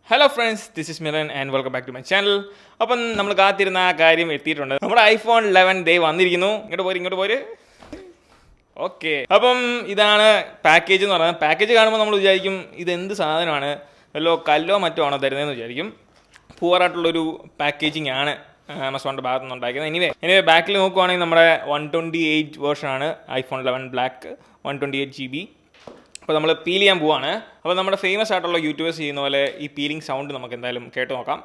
Hello friends, this is Milan and welcome back to my channel. അപ്പം നമ്മൾ കാത്തിരുന്ന ആ കാര്യം എത്തിയിട്ടുണ്ട്. നമ്മുടെ ഐഫോൺ 11 ദേ വന്നിരിക്കുന്നു. ഇങ്ങോട്ട് പോര്. ഓക്കെ, അപ്പം ഇതാണ് പാക്കേജ് എന്ന് പറയുന്നത്. പാക്കേജ് കാണുമ്പോൾ നമ്മൾ വിചാരിക്കും ഇതെന്ത് സാധനമാണ്, വല്ലോ കല്ലോ മറ്റോ ആണോ തരുന്നതെന്ന് വിചാരിക്കും. പൂവറായിട്ടുള്ളൊരു പാക്കേജിങ് ആണ് ആമസോണിൻ്റെ ഭാഗത്തു നിന്ന് ഉണ്ടാക്കുന്നത്. എനിവേ ബാക്കിൽ നോക്കുവാണെങ്കിൽ നമ്മുടെ 128 വേർഷനാണ് ഐഫോൺ 11 ബ്ലാക്ക് 128 GB. അപ്പോൾ നമ്മൾ പീൽ ചെയ്യാൻ പോവാണ്. അപ്പോൾ നമ്മുടെ ഫേമസ് ആയിട്ടുള്ള യൂട്യൂബേഴ്സ് ചെയ്യുന്ന പോലെ ഈ പീലിംഗ് സൗണ്ട് നമുക്ക് എന്തായാലും കേട്ട് നോക്കാം.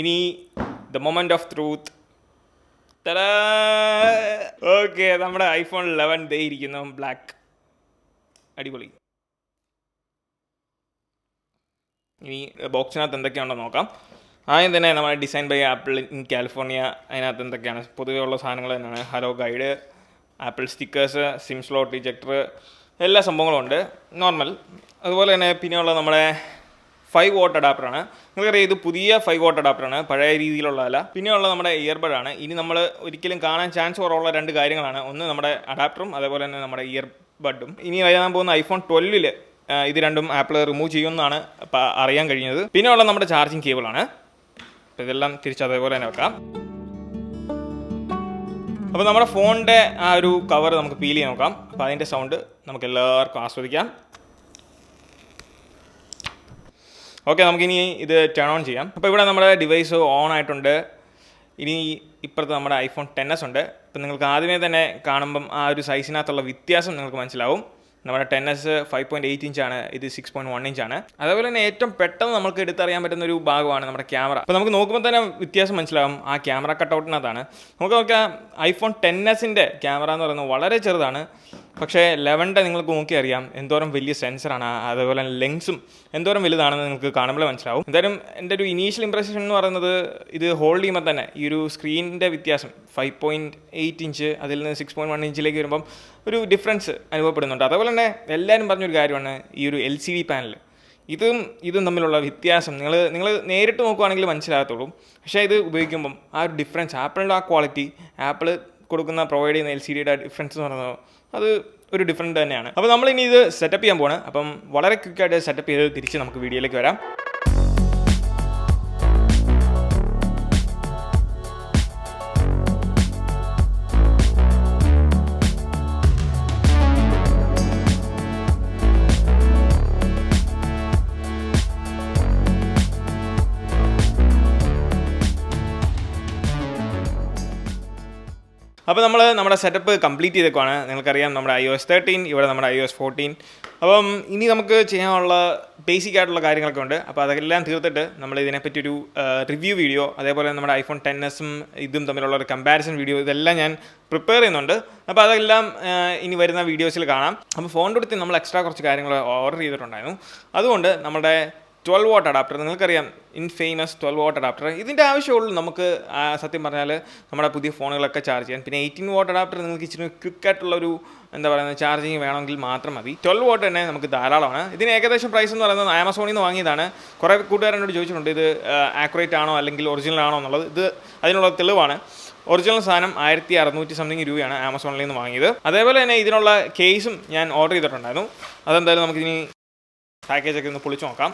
ഇനി the moment of truth. Okay, നമ്മുടെ ഐഫോൺ 11 ദേ ഇരിക്കുന്നു, ബ്ലാക്ക്. അടിപൊളി. ഇനി ബോക്സിനകത്ത് എന്തൊക്കെയാണെന്ന് നോക്കാം. ആദ്യം തന്നെ നമ്മുടെ design by Apple in California. അതിനകത്ത് എന്തൊക്കെയാണ് പൊതുവേ ഉള്ള സാധനങ്ങൾ തന്നെയാണ്. Hello guide, Apple stickers, SIM slot ejector, എല്ലാ സംഭവങ്ങളും ഉണ്ട്, നോർമൽ. അതുപോലെ തന്നെ പിന്നെയുള്ള നമ്മുടെ 5 വാട്ട് അഡാപ്റ്ററാണ്. നിങ്ങൾക്കറിയാം ഇത് പുതിയ 5 വാട്ട് അഡാപ്റ്ററാണ്, പഴയ രീതിയിലുള്ളതല്ല. പിന്നെയുള്ള നമ്മുടെ ഇയർബഡാണ്. ഇനി നമ്മൾ ഒരിക്കലും കാണാൻ ചാൻസ് കുറവുള്ള 2 കാര്യങ്ങളാണ്. ഒന്ന് നമ്മുടെ അഡാപ്റ്ററും അതേപോലെ തന്നെ നമ്മുടെ ഇയർബഡും. ഇനി വരാൻ പോകുന്ന ഐഫോൺ 12 ഇത് രണ്ടും ആപ്പിൾ റിമൂവ് ചെയ്യുമെന്നാണ് അറിയാൻ കഴിഞ്ഞത്. പിന്നെയുള്ള നമ്മുടെ ചാർജിങ് കേബിളാണ്. അപ്പോൾ ഇതെല്ലാം തിരിച്ച് അതേപോലെ തന്നെ വെക്കാം. അപ്പോൾ നമ്മുടെ ഫോണിൻ്റെ ആ ഒരു കവർ നമുക്ക് പീൽ ചെയ്ത് നോക്കാം. അപ്പോൾ അതിൻ്റെ സൗണ്ട് നമുക്ക് എല്ലാവർക്കും ആസ്വദിക്കാം. ഓക്കെ, നമുക്കിനി ഇത് ടേൺ ഓൺ ചെയ്യാം. അപ്പോൾ ഇവിടെ നമ്മുടെ ഡിവൈസ് ഓൺ ആയിട്ടുണ്ട്. ഇനി ഇപ്പുറത്ത് നമ്മുടെ ഐഫോൺ 10s ഉണ്ട്. അപ്പോൾ നിങ്ങൾക്ക് ആദ്യമേ തന്നെ കാണുമ്പം ആ ഒരു സൈസിനകത്തുള്ള വ്യത്യാസം നിങ്ങൾക്ക് മനസ്സിലാവും. നമ്മുടെ 10s 5.8 ഇഞ്ചാണ്, ഇത് 6.1 ഇഞ്ചാണ്. അതേപോലെ തന്നെ ഏറ്റവും പെട്ടെന്ന് നമുക്ക് എടുത്തറിയാൻ പറ്റുന്ന ഒരു ഭാഗമാണ് നമ്മുടെ ക്യാമറ. അപ്പോൾ നമുക്ക് നോക്കുമ്പോൾ തന്നെ വ്യത്യാസം മനസ്സിലാവും. ആ ക്യാമറ കട്ടൗട്ടിനകത്താണ്. നമുക്ക് നോക്കാം, ഐഫോൺ 10s ക്യാമറ എന്ന് പറയുന്നത് വളരെ ചെറുതാണ്. പക്ഷേ 11 നിങ്ങൾക്ക് നോക്കി അറിയാം എന്തോരം വലിയ സെൻസറാണ്. അതേപോലെ തന്നെ ലെൻസും എന്തോരം വലുതാണെന്ന് നിങ്ങൾക്ക് കാണുമ്പോൾ മനസ്സിലാവും. എന്തായാലും എൻ്റെ ഒരു ഇനീഷ്യൽ ഇംപ്രഷൻ എന്ന് പറയുന്നത് ഇത് ഹോൾഡ് ചെയ്യുമ്പോൾ തന്നെ ഈ ഒരു സ്ക്രീനിൻ്റെ വ്യത്യാസം 5.8 ഇഞ്ച് അതിൽ നിന്ന് 6.1 ഇഞ്ചിലേക്ക് വരുമ്പം ഒരു ഡിഫറൻസ് അനുഭവപ്പെടുന്നുണ്ട്. അതേപോലെ തന്നെ എല്ലാവരും പറഞ്ഞൊരു കാര്യമാണ് ഈ ഒരു LCD പാനൽ. ഇതും തമ്മിലുള്ള വ്യത്യാസം നിങ്ങൾ നേരിട്ട് നോക്കുകയാണെങ്കിൽ മനസ്സിലാകത്തുള്ളൂ. പക്ഷേ ഇത് ഉപയോഗിക്കുമ്പം ആ ഒരു ഡിഫറൻസ്, ആപ്പിളിൻ്റെ ആ ക്വാളിറ്റി, ആപ്പിൾ പ്രൊവൈഡ് ചെയ്യുന്ന LCDയുടെ ഡിഫറൻസ് എന്ന് പറയുന്നത് അത് ഒരു ഡിഫറൻറ്റ് തന്നെയാണ്. അപ്പോൾ നമ്മളിനി ഇത് സെറ്റപ്പ് ചെയ്യാൻ പോവാണ്. അപ്പം വളരെ ക്വിക്കായിട്ട് സെറ്റപ്പ് ചെയ്ത് തിരിച്ച് നമുക്ക് വീഡിയോയിലേക്ക് വരാം. അപ്പോൾ നമ്മുടെ സെറ്റപ്പ് കംപ്ലീറ്റ് ചെയ്തേക്കുവാണ്. നിങ്ങൾക്കറിയാം നമ്മുടെ iOS 13, ഇവിടെ നമ്മുടെ iOS 14. അപ്പം ഇനി നമുക്ക് ചെയ്യാനുള്ള ബേസിക് ആയിട്ടുള്ള കാര്യങ്ങളൊക്കെ ഉണ്ട്. അപ്പോൾ അതെല്ലാം തീർത്തിട്ട് നമ്മൾ ഇതിനെപ്പറ്റി ഒരു റിവ്യൂ വീഡിയോ, അതേപോലെ നമ്മുടെ ഐഫോൺ 10s ഇതും തമ്മിലുള്ള ഒരു കമ്പാരിസൺ വീഡിയോ, ഇതെല്ലാം ഞാൻ പ്രിപ്പയർ ചെയ്യുന്നുണ്ട്. അപ്പോൾ അതെല്ലാം ഇനി വരുന്ന വീഡിയോസിൽ കാണാം. അപ്പോൾ ഫോണിൻ്റെ അടുത്ത് നമ്മൾ എക്സ്ട്രാ കുറച്ച് കാര്യങ്ങൾ ഓർഡർ ചെയ്തിട്ടുണ്ടായിരുന്നു. അതുകൊണ്ട് നമ്മുടെ 12 വാട്ട് അഡാപ്റ്റർ, നിങ്ങൾക്കറിയാം ഇൻഫേമസ് 12 വാട്ട് അഡാപ്റ്റർ, ഇതിൻ്റെ ആവശ്യമുള്ളൂ നമുക്ക് സത്യം പറഞ്ഞാൽ നമ്മുടെ പുതിയ ഫോണുകളൊക്കെ ചാർജ് ചെയ്യാൻ. പിന്നെ 18 വാട്ട് അഡാപ്റ്റർ നിങ്ങൾക്ക് ഇച്ചിരി ക്വിക്കായിട്ടുള്ളൊരു ചാർജിങ് വേണമെങ്കിൽ മാത്രം മതി. 12 വാട്ട് തന്നെ നമുക്ക് ധാരാളമാണ്. ഇതിന് ഏകദേശം പ്രൈസ് എന്ന് പറയുന്നത് ആമസോണിൽ നിന്ന് വാങ്ങിയതാണ്. കുറേ കൂട്ടുകാരനോട് ചോദിച്ചിട്ടുണ്ട് ഇത് ആക്യുറേറ്റ് ആണോ അല്ലെങ്കിൽ ഒറിജിനൽ ആണോ എന്നുള്ളത്. ഇത് അതിനുള്ള തെളിവാണ്. ഒറിജിനൽ സാധനം 1600 സംതിങ് രൂപയാണ് ആമസോണിൽ നിന്ന് വാങ്ങിയത്. അതേപോലെ തന്നെ ഇതിനുള്ള കേസും ഞാൻ ഓർഡർ ചെയ്തിട്ടുണ്ടായിരുന്നു. അതെന്തായാലും നമുക്കിനി പാക്കേജൊക്കെ ഒന്ന് പൊളിച്ച് നോക്കാം.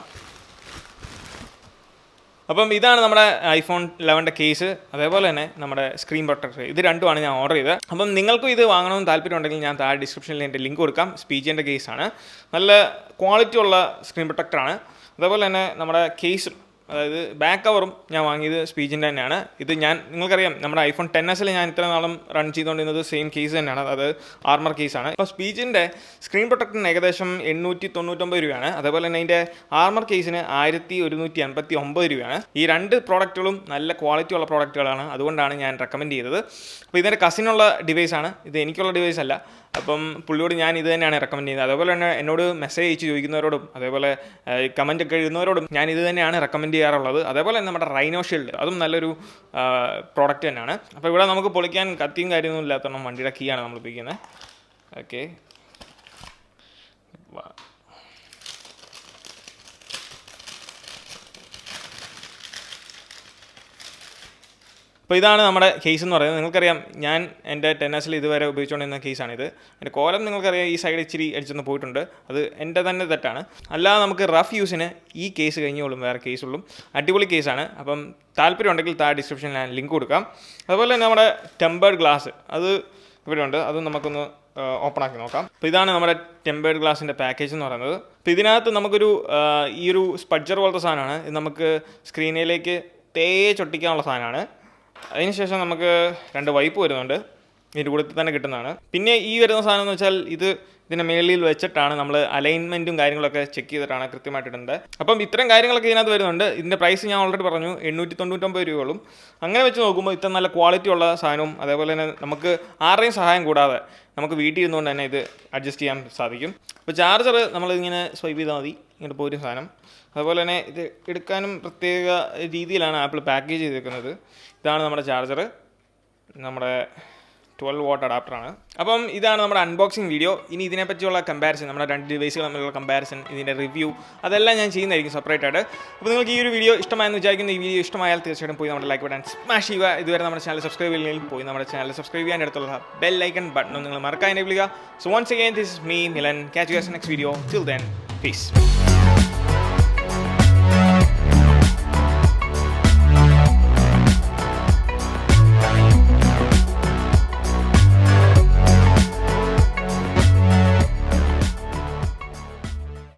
അപ്പം ഇതാണ് നമ്മുടെ ഐഫോൺ 11 കേസ്, അതേപോലെ തന്നെ നമ്മുടെ സ്ക്രീൻ പ്രൊട്ടക്ടർ. ഇത് രണ്ടുമാണ് ഞാൻ ഓർഡർ ചെയ്തത്. അപ്പം നിങ്ങൾക്കും ഇത് വാങ്ങണമെന്ന് താല്പര്യം ഉണ്ടെങ്കിൽ ഞാൻ താഴെ ഡിസ്ക്രിപ്ഷനിൽ എൻ്റെ ലിങ്ക് കൊടുക്കാം. സ്പീജിൻ്റെ കേസാണ്, നല്ല ക്വാളിറ്റി ഉള്ള സ്ക്രീൻ പ്രൊട്ടക്ടറാണ്. അതേപോലെ തന്നെ നമ്മുടെ കേസും, അതായത് ബാക്ക് കവറും ഞാൻ വാങ്ങിയത് സ്പീജിൻ്റെ തന്നെയാണ്. ഇത് നിങ്ങൾക്കറിയാം നമ്മുടെ ഐഫോൺ 10s ഞാൻ ഇത്ര നാളും റൺ ചെയ്തുകൊണ്ടിരുന്നത് സെയിം കേസ് തന്നെയാണ്, അത് ആർമർ കേസാണ്. അപ്പോൾ സ്പീജിൻ്റെ സ്ക്രീൻ പ്രൊട്ടക്ടറിന് ഏകദേശം 899 രൂപയാണ്. അതേപോലെ തന്നെ അതിൻ്റെ ആർമർ കേസിന് 1189 രൂപയാണ്. ഈ 2 പ്രോഡക്റ്റുകളും നല്ല ക്വാളിറ്റി ഉള്ള പ്രോഡക്റ്റുകളാണ്, അതുകൊണ്ടാണ് ഞാൻ റെക്കമെൻഡ് ചെയ്തത്. അപ്പോൾ ഇതിൻ്റെ കസിനുള്ള ഡിവൈസാണ്, ഇത് എനിക്കുള്ള ഡിവൈസ് അല്ല. അപ്പം പുള്ളിയോട് ഞാൻ ഇത് തന്നെയാണ് റെക്കമെൻഡ് ചെയ്യുന്നത്. അതേപോലെ തന്നെ എന്നോട് മെസ്സേജ് അയച്ച് ചോദിക്കുന്നവരോടും അതേപോലെ കമൻ്റ് ഒക്കെ എഴുതുന്നവരോടും ഞാൻ ഇത് തന്നെയാണ് റെക്കമെൻഡ് ചെയ്യാറുള്ളത്. അതേപോലെ തന്നെ നമ്മുടെ റൈനോ ഷീൽഡ്, അതും നല്ലൊരു പ്രോഡക്റ്റ് തന്നെയാണ്. അപ്പോൾ ഇവിടെ നമുക്ക് പൊളിക്കാൻ കത്തിയും കാര്യമൊന്നും ഇല്ലാത്തതുകൊണ്ട് വണ്ടിയുടെ കീ ആണ് നമ്മൾ ഉപയോഗിക്കുന്നത്. ഓക്കെ, അപ്പോൾ ഇതാണ് നമ്മുടെ കേസ് എന്ന് പറയുന്നത്. നിങ്ങൾക്കറിയാം ഞാൻ എൻ്റെ 10S ഇതുവരെ ഉപയോഗിച്ചുകൊണ്ടിരുന്ന കേസാണിത്. എൻ്റെ കോലം നിങ്ങൾക്കറിയാം ഈ സൈഡ് ഇച്ചിരി അടിച്ചൊന്ന് പോയിട്ടുണ്ട്, അത് എൻ്റെ തന്നെ തെറ്റാണ്. അല്ലാതെ നമുക്ക് റഫ് യൂസിന് ഈ കേസ് കഴിഞ്ഞോളും വേറെ കേസുള്ളൂ. അടിപൊളി കേസാണ്. അപ്പം താല്പര്യം ഉണ്ടെങ്കിൽ ഡിസ്ക്രിപ്ഷനിൽ ഞാൻ ലിങ്ക് കൊടുക്കാം. അതുപോലെ തന്നെ നമ്മുടെ ടെമ്പേർഡ് ഗ്ലാസ് അത് ഇവിടെ ഉണ്ട്, അത് നമുക്കൊന്ന് ഓപ്പൺ ആക്കി നോക്കാം. അപ്പോൾ ഇതാണ് നമ്മുടെ ടെമ്പേർഡ് ഗ്ലാസിൻ്റെ പാക്കേജ് എന്ന് പറയുന്നത്. അപ്പോൾ ഇതിനകത്ത് നമുക്കൊരു ഈ ഒരു സ്പഡ്ജർ പോലത്തെ സാധനമാണ്. ഇത് നമുക്ക് സ്ക്രീനിലേക്ക് തേച്ചൊട്ടിക്കാനുള്ള സാധനമാണ്. അതിനുശേഷം നമുക്ക് 2 വൈപ്പ് വരുന്നുണ്ട്, ഇതിൻ്റെ കൂടെ തന്നെ കിട്ടുന്നതാണ്. പിന്നെ ഈ വരുന്ന സാധനം എന്ന് വെച്ചാൽ ഇതിൻ്റെ മേളിൽ വെച്ചിട്ടാണ് നമ്മൾ അലൈൻമെൻറ്റും കാര്യങ്ങളൊക്കെ ചെക്ക് ചെയ്തിട്ടാണ് കൃത്യമായിട്ട് ഇടുന്നത്. അപ്പം ഇത്തരം കാര്യങ്ങളൊക്കെ ഇതിനകത്ത് വരുന്നുണ്ട്. ഇതിൻ്റെ പ്രൈസ് ഞാൻ ഓൾറെഡി പറഞ്ഞു 899 രൂപയോളം. അങ്ങനെ വെച്ച് നോക്കുമ്പോൾ ഇത്ര നല്ല ക്വാളിറ്റി ഉള്ള സാധനവും അതേപോലെ തന്നെ നമുക്ക് ആരുടെയും സഹായം കൂടാതെ നമുക്ക് വീട്ടിൽ ഇരുന്നുകൊണ്ട് തന്നെ ഇത് അഡ്ജസ്റ്റ് ചെയ്യാൻ സാധിക്കും. അപ്പോൾ ചാർജർ നമ്മളിങ്ങനെ സ്വൈപ്പ് ചെയ്താൽ മതി, ഇങ്ങോട്ട് പോരും സാധനം. അതുപോലെ തന്നെ ഇത് എടുക്കാനും പ്രത്യേക രീതിയിലാണ് ആപ്പിൾ പാക്കേജ് ചെയ്തിരിക്കുന്നത്. ഇതാണ് നമ്മുടെ ചാർജർ, നമ്മുടെ 12 വാട്ട് അഡാപ്റ്ററാണ്. അപ്പം ഇതാണ് നമ്മുടെ അൺബോക്സിങ് വീഡിയോ. ഇനി ഇതിനെപ്പറ്റിയുള്ള കമ്പാരിസൺ, നമ്മുടെ 2 ഡിവൈസുകൾ തമ്മിലുള്ള കമ്പാരിസൺ, ഇതിൻ്റെ റിവ്യൂ അതെല്ലാം ഞാൻ ചെയ്യുന്നതായിരിക്കും സെപ്പറേറ്റ് ആയിട്ട്. അപ്പോൾ നിങ്ങൾക്ക് ഈ ഒരു വീഡിയോ ഇഷ്ടമായെന്ന് വിചാരിക്കുന്നു. ഈ വീഡിയോ ഇഷ്ടമായാൽ തീർച്ചയായിട്ടും പോയി നമ്മുടെ ലൈക്ക് ബട്ടൺ സ്മാഷ് ചെയ്യുക. ഇതുവരെ നമ്മുടെ ചാനൽ സബ്സ്ക്രൈബ് ചെയ്യില്ലെങ്കിൽ പോയി നമ്മുടെ ചാനൽ സബ്സ്ക്രൈബ് ചെയ്യാൻ അടുത്തുള്ള ബെൽ ഐക്കൺ ബട്ടണും നിങ്ങൾ മറക്കാതെ എനേബിൾ ചെയ്യുക. So once again this is me Milan. Catch you guys in the next video. Till then, peace.